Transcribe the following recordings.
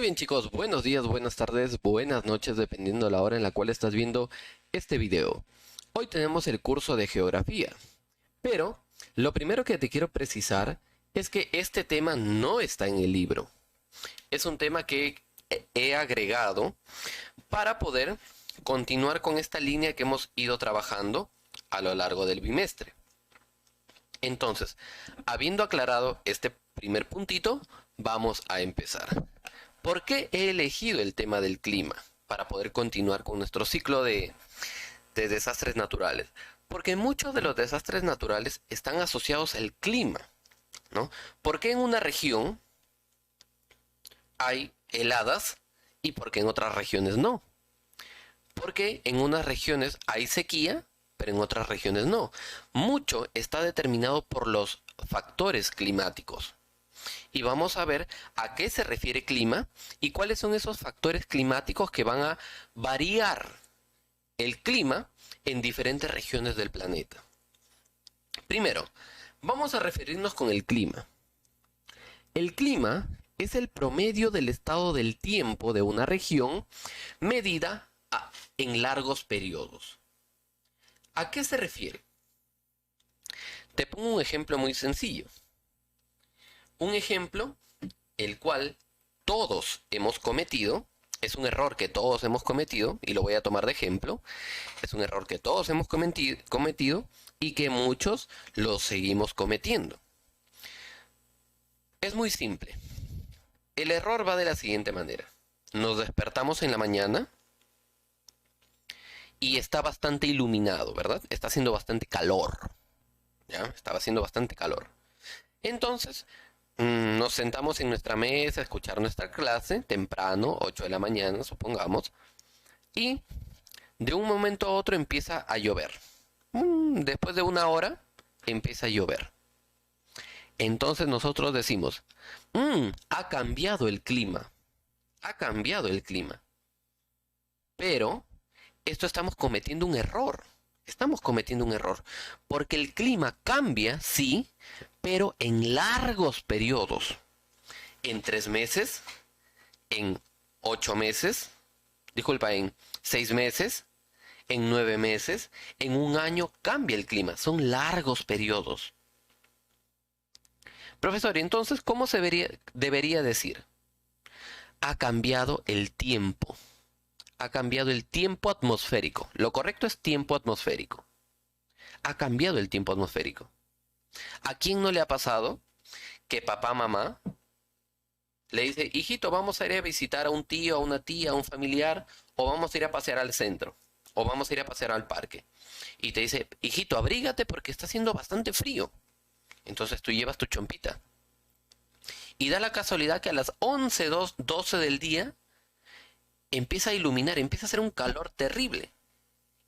bien chicos, buenos días, buenas tardes, buenas noches, dependiendo de la hora en la cual estás viendo este video. Hoy tenemos el curso de geografía, pero lo primero que te quiero precisar es que este tema no está en el libro. Es un tema que he agregado para poder continuar con esta línea que hemos ido trabajando a lo largo del bimestre. Entonces, habiendo aclarado este primer puntito, vamos a empezar. ¿Por qué he elegido el tema del clima para poder continuar con nuestro ciclo de desastres naturales? Porque muchos de los desastres naturales están asociados al clima, ¿no? Porque en una región hay heladas y porque en otras regiones no. Porque en unas regiones hay sequía, pero en otras regiones no. Mucho está determinado por los factores climáticos. Y vamos a ver a qué se refiere clima y cuáles son esos factores climáticos que van a variar el clima en diferentes regiones del planeta. Primero, vamos a referirnos con el clima. El clima es el promedio del estado del tiempo de una región medida en largos periodos. ¿A qué se refiere? Te pongo un ejemplo muy sencillo. Un ejemplo, el cual todos hemos cometido, es un error que todos hemos cometido, y lo voy a tomar de ejemplo, es un error que todos hemos cometido y que muchos lo seguimos cometiendo. Es muy simple. El error va de la siguiente manera. Nos despertamos en la mañana y está bastante iluminado, ¿verdad? Está haciendo bastante calor. ¿Ya? Estaba haciendo bastante calor. Entonces, nos sentamos en nuestra mesa a escuchar nuestra clase, temprano, 8 de la mañana, supongamos, y de un momento a otro empieza a llover. Después de una hora, empieza a llover. Entonces nosotros decimos, ha cambiado el clima, ha cambiado el clima. Pero, esto estamos cometiendo un error. Estamos cometiendo un error, porque el clima cambia, sí, pero en largos periodos. En 3 meses, en 8 meses, disculpa, en 6 meses, en 9 meses, en un año cambia el clima. Son largos periodos. Profesor, entonces, ¿cómo se debería decir? Ha cambiado el tiempo. Ha cambiado el tiempo atmosférico. Lo correcto es tiempo atmosférico. Ha cambiado el tiempo atmosférico. ¿A quién no le ha pasado que papá, mamá le dice, hijito, vamos a ir a visitar a un tío, a una tía, a un familiar, o vamos a ir a pasear al centro, o vamos a ir a pasear al parque? Y te dice, hijito, abrígate porque está haciendo bastante frío. Entonces tú llevas tu chompita. Y da la casualidad que a las 11, 12 del día empieza a iluminar, empieza a hacer un calor terrible.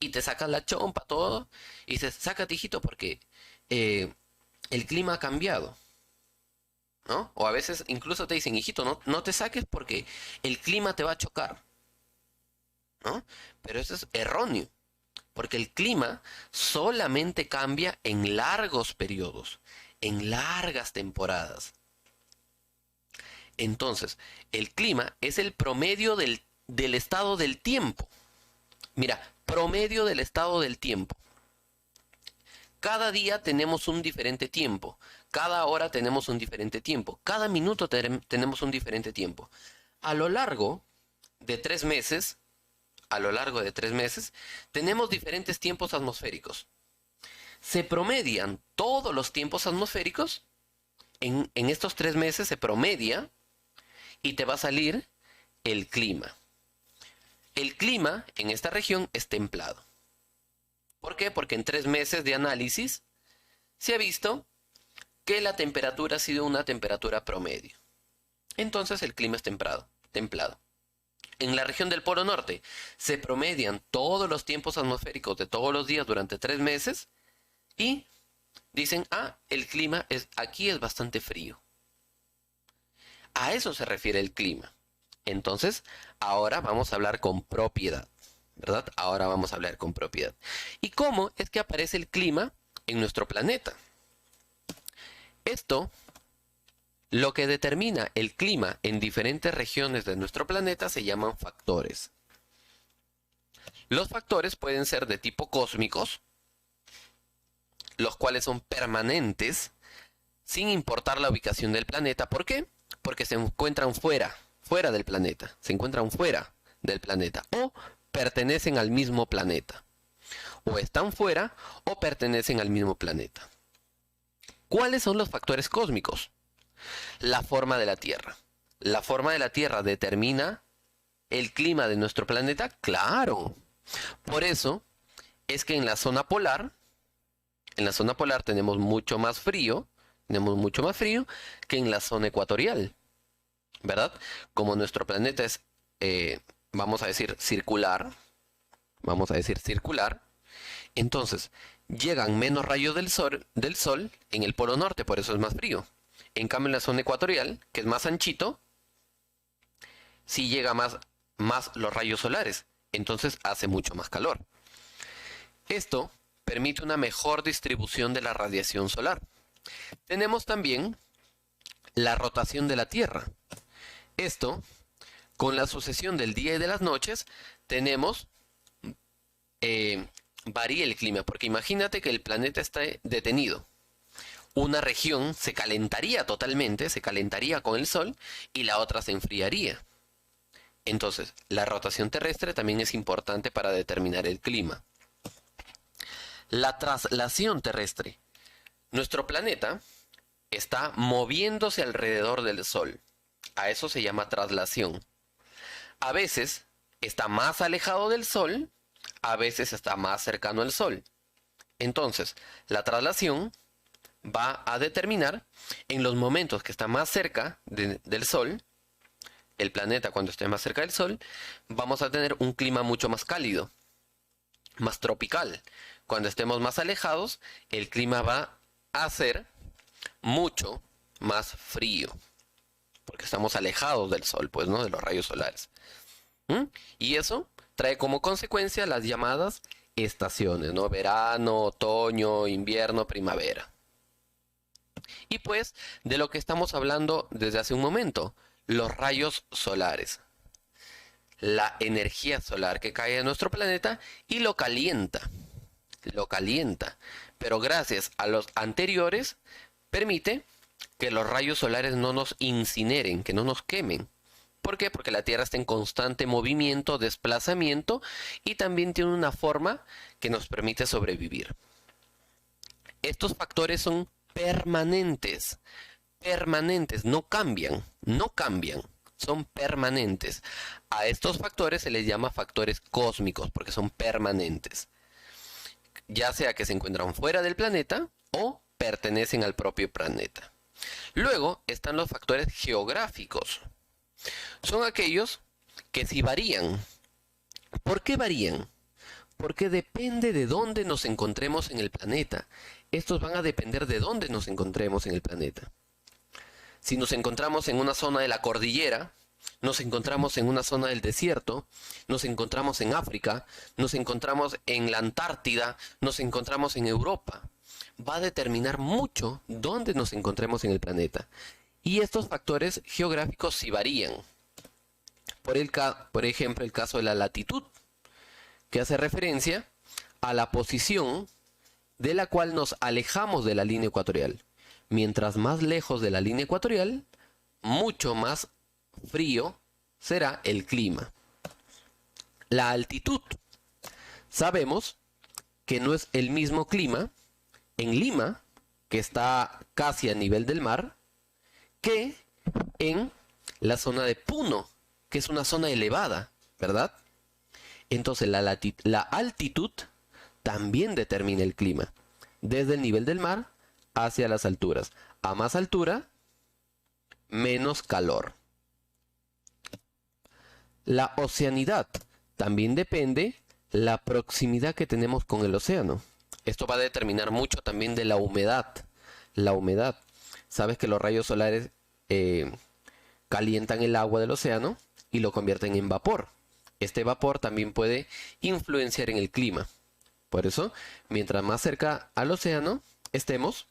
Y te sacas la chompa, todo, y dices, sácate, hijito, porque el clima ha cambiado, ¿no? O a veces incluso te dicen, hijito, no te saques porque el clima te va a chocar, ¿no? Pero eso es erróneo, porque el clima solamente cambia en largos periodos, en largas temporadas. Entonces, el clima es el promedio del estado del tiempo. Mira, promedio del estado del tiempo. Cada día tenemos un diferente tiempo. Cada hora tenemos un diferente tiempo. Cada minuto tenemos un diferente tiempo. A lo largo de 3 meses, tenemos diferentes tiempos atmosféricos. Se promedian todos los tiempos atmosféricos. En estos 3 meses se promedia y te va a salir el clima. El clima en esta región es templado. ¿Por qué? Porque en 3 meses de análisis se ha visto que la temperatura ha sido una temperatura promedio. Entonces el clima es templado. En la región del Polo Norte se promedian todos los tiempos atmosféricos de todos los días durante 3 meses y dicen, el clima aquí es bastante frío. A eso se refiere el clima. Entonces, ahora vamos a hablar con propiedad, ¿verdad? Ahora vamos a hablar con propiedad. ¿Y cómo es que aparece el clima en nuestro planeta? Esto Lo que determina el clima en diferentes regiones de nuestro planeta se llaman factores. Los factores pueden ser de tipo cósmicos, los cuales son permanentes, sin importar la ubicación del planeta. ¿Por qué? Porque se encuentran fuera del planeta, se encuentran fuera del planeta, o pertenecen al mismo planeta, o están fuera o pertenecen al mismo planeta. ¿Cuáles son los factores cósmicos? La forma de la Tierra. ¿La forma de la Tierra determina el clima de nuestro planeta? Claro. Por eso es que en la zona polar tenemos mucho más frío que en la zona ecuatorial, ¿verdad? Como nuestro planeta es, vamos a decir circular, entonces llegan menos rayos del sol en el polo norte, por eso es más frío. En cambio en la zona ecuatorial, que es más anchito, sí llega más los rayos solares, entonces hace mucho más calor. Esto permite una mejor distribución de la radiación solar. Tenemos también la rotación de la Tierra. Esto, con la sucesión del día y de las noches, tenemos, varía el clima, porque imagínate que el planeta está detenido. Una región se calentaría totalmente, se calentaría con el sol, y la otra se enfriaría. Entonces, la rotación terrestre también es importante para determinar el clima. La traslación terrestre. Nuestro planeta está moviéndose alrededor del Sol. A eso se llama traslación. A veces está más alejado del Sol, a veces está más cercano al Sol. Entonces, la traslación va a determinar en los momentos que está más cerca del Sol, el planeta cuando esté más cerca del Sol, vamos a tener un clima mucho más cálido, más tropical. Cuando estemos más alejados, el clima va a ser mucho más frío, porque estamos alejados del Sol, pues, ¿no? De los rayos solares. Y eso trae como consecuencia las llamadas estaciones, ¿no? Verano, otoño, invierno, primavera. Y pues, de lo que estamos hablando desde hace un momento, los rayos solares. La energía solar que cae en nuestro planeta y lo calienta. Pero gracias a los anteriores permite que los rayos solares no nos incineren, que no nos quemen. ¿Por qué? Porque la Tierra está en constante movimiento, desplazamiento, y también tiene una forma que nos permite sobrevivir. Estos factores son permanentes, no cambian, son permanentes. A estos factores se les llama factores cósmicos porque son permanentes, ya sea que se encuentran fuera del planeta o pertenecen al propio planeta. Luego están los factores geográficos. Son aquellos que sí varían. ¿Por qué varían? Porque depende de dónde nos encontremos en el planeta. Estos van a depender de dónde nos encontremos en el planeta. Si nos encontramos en una zona de la cordillera, nos encontramos en una zona del desierto, nos encontramos en África, nos encontramos en la Antártida, nos encontramos en Europa. Va a determinar mucho dónde nos encontremos en el planeta. Y estos factores geográficos sí varían. Por ejemplo, el caso de la latitud, que hace referencia a la posición de la cual nos alejamos de la línea ecuatorial. Mientras más lejos de la línea ecuatorial, mucho más frío será el clima. La altitud. Sabemos que no es el mismo clima en Lima, que está casi a nivel del mar, que en la zona de Puno, que es una zona elevada, ¿verdad? Entonces la altitud también determina el clima, desde el nivel del mar hacia las alturas. A más altura, menos calor. La oceanidad también depende la proximidad que tenemos con el océano. Esto va a determinar mucho también de la humedad. La humedad. Sabes que los rayos solares calientan el agua del océano y lo convierten en vapor. Este vapor también puede influenciar en el clima. Por eso, mientras más cerca al océano estemos,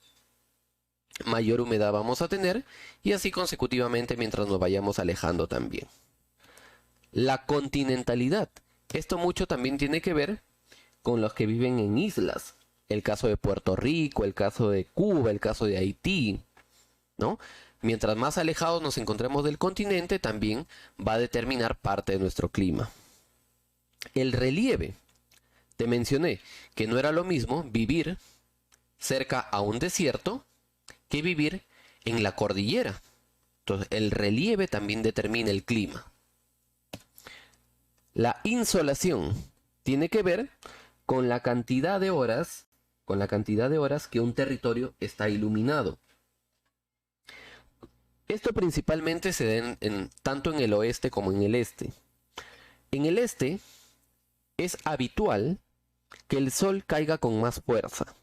mayor humedad vamos a tener y así consecutivamente mientras nos vayamos alejando también. La continentalidad. Esto mucho también tiene que ver con los que viven en islas. El caso de Puerto Rico, el caso de Cuba, el caso de Haití, ¿no? Mientras más alejados nos encontremos del continente, también va a determinar parte de nuestro clima. El relieve. Te mencioné que no era lo mismo vivir cerca a un desierto que vivir en la cordillera. Entonces, el relieve también determina el clima. La insolación tiene que ver con la cantidad de horas, que un territorio está iluminado. Esto principalmente se da tanto en el oeste como en el este. En el este es habitual que el sol caiga con más fuerza.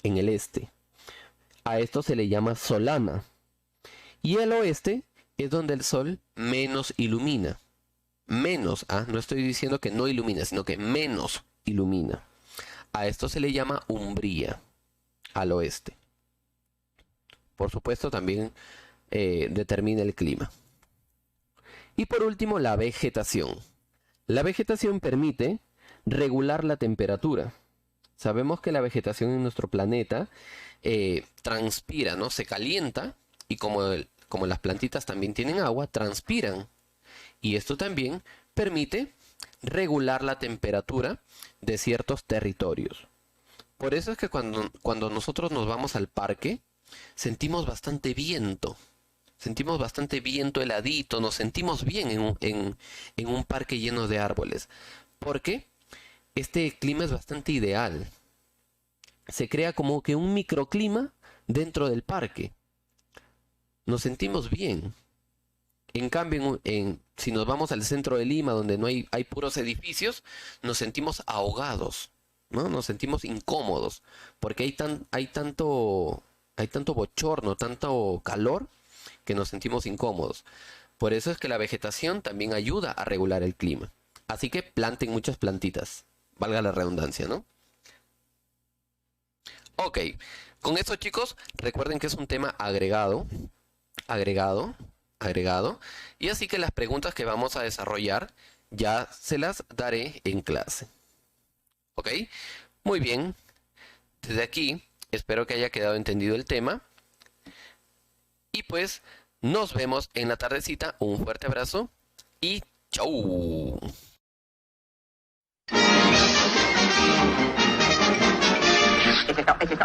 En el este. A esto se le llama solana. Y el oeste es donde el sol menos ilumina. Menos, no estoy diciendo que no ilumina, sino que menos ilumina. A esto se le llama umbría, al oeste. Por supuesto, también determina el clima. Y por último, la vegetación. La vegetación permite regular la temperatura. Sabemos que la vegetación en nuestro planeta transpira, ¿no? Se calienta y como las plantitas también tienen agua, transpiran. Y esto también permite regular la temperatura de ciertos territorios. Por eso es que cuando nosotros nos vamos al parque, sentimos bastante viento. Sentimos bastante viento heladito, nos sentimos bien en un parque lleno de árboles. Porque este clima es bastante ideal. Se crea como que un microclima dentro del parque. Nos sentimos bien. En cambio, si nos vamos al centro de Lima, donde no hay puros edificios, nos sentimos ahogados, ¿no? Nos sentimos incómodos, porque hay tanto bochorno, tanto calor, que nos sentimos incómodos. Por eso es que la vegetación también ayuda a regular el clima. Así que planten muchas plantitas, valga la redundancia, ¿no? Ok, con esto chicos, recuerden que es un tema agregado, y así que las preguntas que vamos a desarrollar ya se las daré en clase. ¿Ok? Muy bien, desde aquí espero que haya quedado entendido el tema y pues nos vemos en la tardecita. Un fuerte abrazo y chau.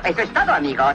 Eso es todo, amigos.